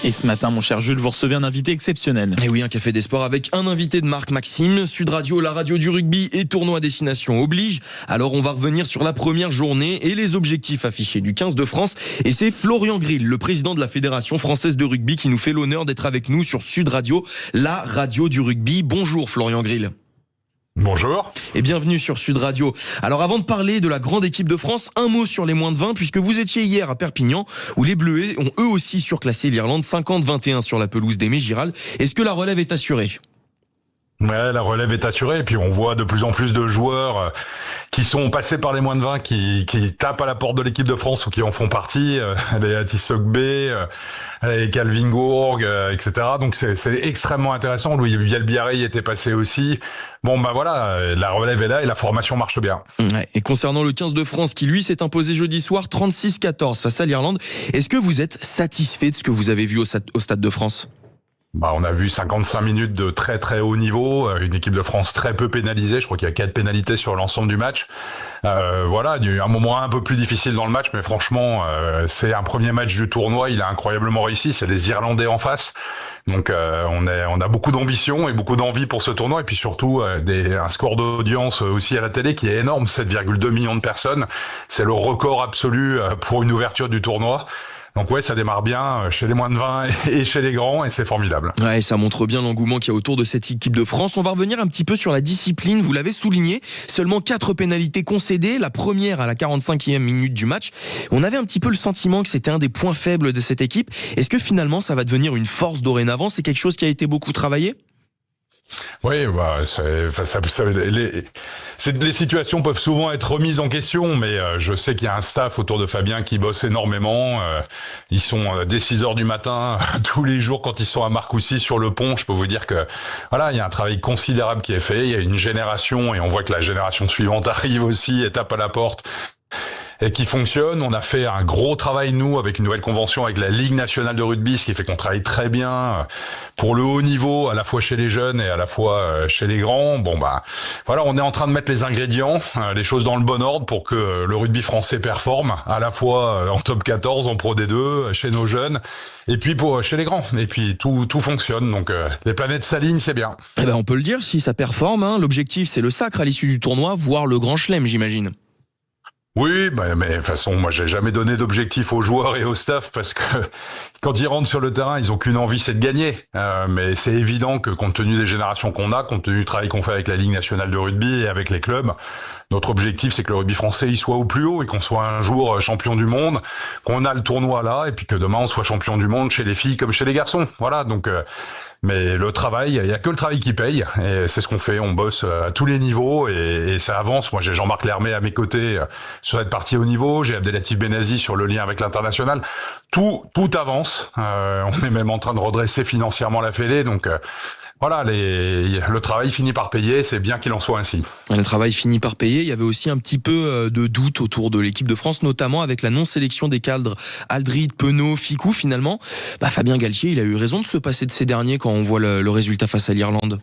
Et ce matin, mon cher Jules, vous recevez un invité exceptionnel. Et oui, un café des sports avec un invité de marque, Maxime. Sud Radio, la radio du rugby et tournoi à destination oblige. Alors on va revenir sur la première journée et les objectifs affichés du 15 de France. Et c'est Florian Grill, le président de la Fédération française de rugby, qui nous fait l'honneur d'être avec nous sur Sud Radio, la radio du rugby. Bonjour Florian Grill. Bonjour. Et bienvenue sur Sud Radio. Alors avant de parler de la grande équipe de France, un mot sur les moins de 20, puisque vous étiez hier à Perpignan, où les Bleuets ont eux aussi surclassé l'Irlande 50-21 sur la pelouse d'Aimé Giral. Est-ce que la relève est assurée ? Ouais, la relève est assurée, et puis on voit de plus en plus de joueurs qui sont passés par les moins de 20, qui tapent à la porte de l'équipe de France ou qui en font partie, les Atis Sogbe, les Calvin Gourg, etc. Donc c'est extrêmement intéressant. Louis Bielbiaré y était passé aussi. Bon bah voilà, la relève est là et la formation marche bien. Ouais. Et concernant le 15 de France qui lui s'est imposé jeudi soir 36-14 face à l'Irlande, est-ce que vous êtes satisfait de ce que vous avez vu au Stade de France ? Bah, on a vu 55 minutes de très très haut niveau, une équipe de France très peu pénalisée, je crois qu'il y a 4 pénalités sur l'ensemble du match. Voilà, il y a eu un moment un peu plus difficile dans le match, mais franchement, c'est un premier match du tournoi, il a incroyablement réussi, c'est les Irlandais en face. Donc on a beaucoup d'ambition et beaucoup d'envie pour ce tournoi, et puis surtout un score d'audience aussi à la télé qui est énorme, 7,2 millions de personnes. C'est le record absolu pour une ouverture du tournoi. Donc ouais, ça démarre bien chez les moins de 20 et chez les grands, et c'est formidable. Ouais, ça montre bien l'engouement qu'il y a autour de cette équipe de France. On va revenir un petit peu sur la discipline, vous l'avez souligné, seulement 4 pénalités concédées, la première à la 45e minute du match. On avait un petit peu le sentiment que c'était un des points faibles de cette équipe. Est-ce que finalement ça va devenir une force dorénavant ? C'est quelque chose qui a été beaucoup travaillé ? Oui, bah, les situations peuvent souvent être remises en question, mais je sais qu'il y a un staff autour de Fabien qui bosse énormément. Ils sont dès 6h du matin tous les jours quand ils sont à Marcoussis sur le pont. Je peux vous dire que voilà, il y a un travail considérable qui est fait. Il y a une génération, et on voit que la génération suivante arrive aussi et tape à la porte, et qui fonctionne. On a fait un gros travail, nous, avec une nouvelle convention avec la Ligue nationale de rugby, ce qui fait qu'on travaille très bien pour le haut niveau, à la fois chez les jeunes et à la fois chez les grands. Bon bah voilà, on est en train de mettre les ingrédients, les choses dans le bon ordre pour que le rugby français performe, à la fois en top 14, en Pro D2, chez nos jeunes, et puis chez les grands. Et puis tout fonctionne, donc les planètes s'alignent, c'est bien. Eh ben on peut le dire, si ça performe, hein, l'objectif c'est le sacre à l'issue du tournoi, voire le grand chelem, j'imagine. Oui, mais de toute façon, moi, j'ai jamais donné d'objectif aux joueurs et au staff, parce que quand ils rentrent sur le terrain, ils ont qu'une envie, c'est de gagner. Mais c'est évident que compte tenu des générations qu'on a, compte tenu du travail qu'on fait avec la Ligue nationale de rugby et avec les clubs, notre objectif, c'est que le rugby français il soit au plus haut et qu'on soit un jour champion du monde, qu'on a le tournoi là, et puis que demain on soit champion du monde chez les filles comme chez les garçons. Voilà, donc mais le travail, il y a que le travail qui paye, et c'est ce qu'on fait. On bosse à tous les niveaux, et ça avance. Moi, j'ai Jean-Marc Lermet à mes côtés sur cette partie haut niveau. J'ai Abdelatif Benazi sur le lien avec l'international. Tout avance. On est même en train de redresser financièrement la Fédé, donc voilà, le travail finit par payer. C'est bien qu'il en soit ainsi. Le travail finit par payer. Il y avait aussi un petit peu de doute autour de l'équipe de France, notamment avec la non-sélection des cadres Aldrid, Penaud, Ficou. Finalement, Fabien Galtier, il a eu raison de se passer de ces derniers quand on voit le résultat face à l'Irlande.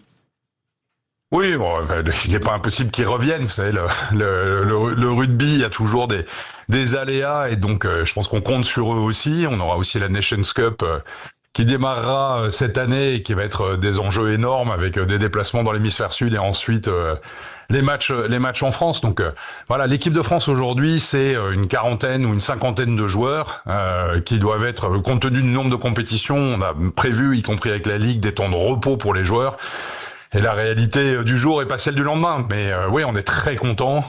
Oui, bon, il n'est pas impossible qu'ils reviennent. Vous savez, le rugby, il y a toujours des aléas, et donc je pense qu'on compte sur eux aussi. On aura aussi la Nations Cup qui démarrera cette année et qui va être des enjeux énormes, avec des déplacements dans l'hémisphère sud et ensuite les matchs en France. Donc voilà, l'équipe de France aujourd'hui, c'est une quarantaine ou une cinquantaine de joueurs qui doivent être, compte tenu du nombre de compétitions, on a prévu, y compris avec la Ligue, des temps de repos pour les joueurs. Et la réalité du jour est pas celle du lendemain. Mais oui, on est très content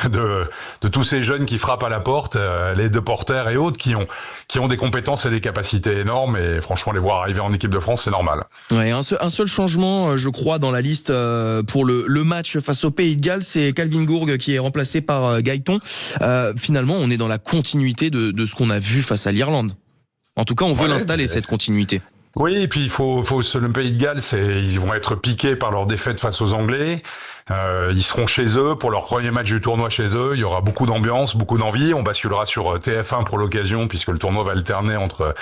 de tous ces jeunes qui frappent à la porte, les deux porteurs et autres qui ont des compétences et des capacités énormes. Et franchement, les voir arriver en équipe de France, c'est normal. Ouais, un seul changement, je crois, dans la liste pour le match face au Pays de Galles, c'est Calvin Gourg qui est remplacé par Gaëton. Finalement, on est dans la continuité de ce qu'on a vu face à l'Irlande. En tout cas, on veut l'installer, cette continuité. Oui, et puis le Pays de Galles, ils vont être piqués par leur défaite face aux Anglais. Ils seront chez eux pour leur premier match du tournoi chez eux. Il y aura beaucoup d'ambiance, beaucoup d'envie. On basculera sur TF1 pour l'occasion, puisque le tournoi va alterner entre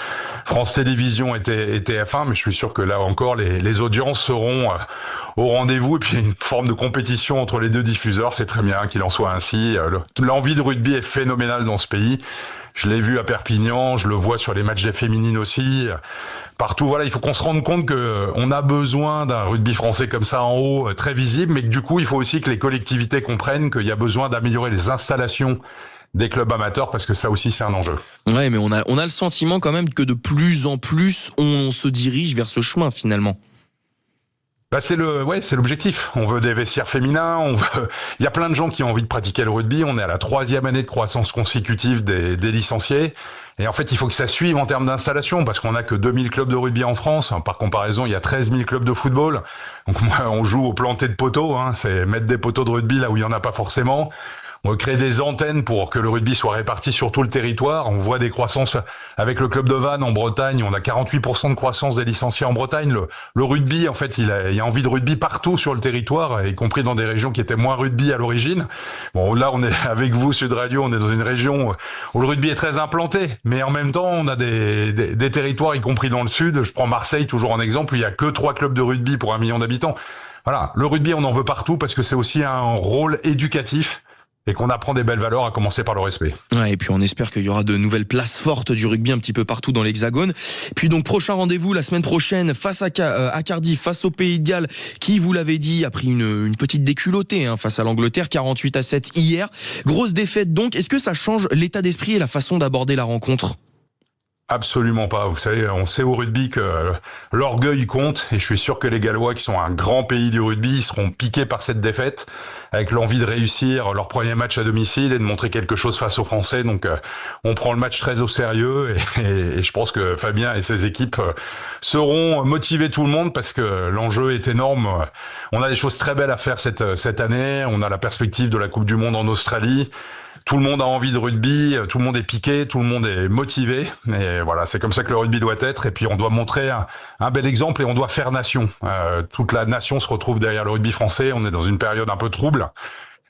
France Télévisions et TF1. Mais je suis sûr que là encore, les audiences seront au rendez-vous. Et puis une forme de compétition entre les deux diffuseurs. C'est très bien qu'il en soit ainsi. L'envie de rugby est phénoménale dans ce pays. Je l'ai vu à Perpignan, je le vois sur les matchs des féminines aussi. Partout, voilà, il faut qu'on se rende compte qu'on a besoin d'un rugby français comme ça en haut, très visible, mais que du coup, il faut aussi que les collectivités comprennent qu'il y a besoin d'améliorer les installations des clubs amateurs, parce que ça aussi, c'est un enjeu. Ouais, mais on a le sentiment quand même que de plus en plus, on se dirige vers ce chemin finalement. Bah c'est l'objectif. On veut des vestiaires féminins, il y a plein de gens qui ont envie de pratiquer le rugby. On est à la 3e année de croissance consécutive des licenciés. Et en fait, il faut que ça suive en termes d'installation, parce qu'on n'a que 2000 clubs de rugby en France. Par comparaison, il y a 13 000 clubs de football. Donc, moi, on joue au planté de poteaux, c'est mettre des poteaux de rugby là où il y en a pas forcément. On crée des antennes pour que le rugby soit réparti sur tout le territoire. On voit des croissances avec le club de Vannes en Bretagne. On a 48% de croissance des licenciés en Bretagne. Le rugby, en fait, il y a envie de rugby partout sur le territoire, y compris dans des régions qui étaient moins rugby à l'origine. Bon, là, on est avec vous, Sud Radio, on est dans une région où le rugby est très implanté. Mais en même temps, on a des territoires, y compris dans le sud. Je prends Marseille toujours en exemple, où il y a que 3 clubs de rugby pour 1 million d'habitants. Voilà. Le rugby, on en veut partout parce que c'est aussi un rôle éducatif. Et qu'on apprend des belles valeurs, à commencer par le respect. Ouais, et puis on espère qu'il y aura de nouvelles places fortes du rugby un petit peu partout dans l'Hexagone. Puis donc prochain rendez-vous la semaine prochaine face à Cardiff, face au Pays de Galles, qui, vous l'avez dit, a pris une petite déculottée face à l'Angleterre, 48-7 hier. Grosse défaite donc. Est-ce que ça change l'état d'esprit et la façon d'aborder la rencontre ? Absolument pas. Vous savez, on sait au rugby que l'orgueil compte, et je suis sûr que les Gallois, qui sont un grand pays du rugby, ils seront piqués par cette défaite, avec l'envie de réussir leur premier match à domicile et de montrer quelque chose face aux Français. Donc, on prend le match très au sérieux, et je pense que Fabien et ses équipes sauront motiver tout le monde, parce que l'enjeu est énorme. On a des choses très belles à faire cette année. On a la perspective de la Coupe du Monde en Australie. Tout le monde a envie de rugby, tout le monde est piqué, tout le monde est motivé. Et voilà, c'est comme ça que le rugby doit être. Et puis on doit montrer un bel exemple, et on doit faire nation. Toute la nation se retrouve derrière le rugby français. On est dans une période un peu trouble.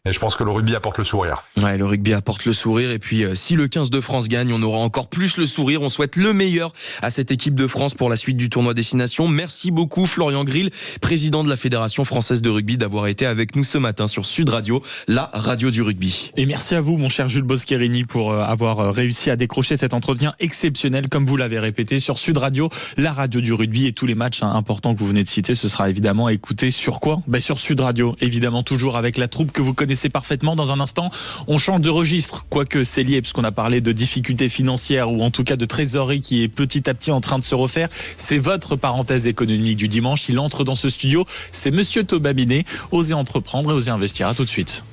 Et je pense que le rugby apporte le sourire. Ouais, le rugby apporte le sourire. Et puis, si le 15 de France gagne, on aura encore plus le sourire. On souhaite le meilleur à cette équipe de France pour la suite du tournoi Destination. Merci beaucoup, Florian Grill, président de la Fédération française de rugby, d'avoir été avec nous ce matin sur Sud Radio, la radio du rugby. Et merci à vous, mon cher Jules Boscherini, pour avoir réussi à décrocher cet entretien exceptionnel, comme vous l'avez répété, sur Sud Radio, la radio du rugby. Et tous les matchs importants que vous venez de citer, ce sera évidemment écouté sur quoi ? Sur Sud Radio, évidemment, toujours avec la troupe que vous connaissez parfaitement. Dans un instant, on change de registre, quoique c'est lié, puisqu'on a parlé de difficultés financières, ou en tout cas de trésorerie qui est petit à petit en train de se refaire. C'est votre parenthèse économique du dimanche. Il entre dans ce studio. C'est Monsieur Thomas Binet. Osez entreprendre et osez investir. À tout de suite.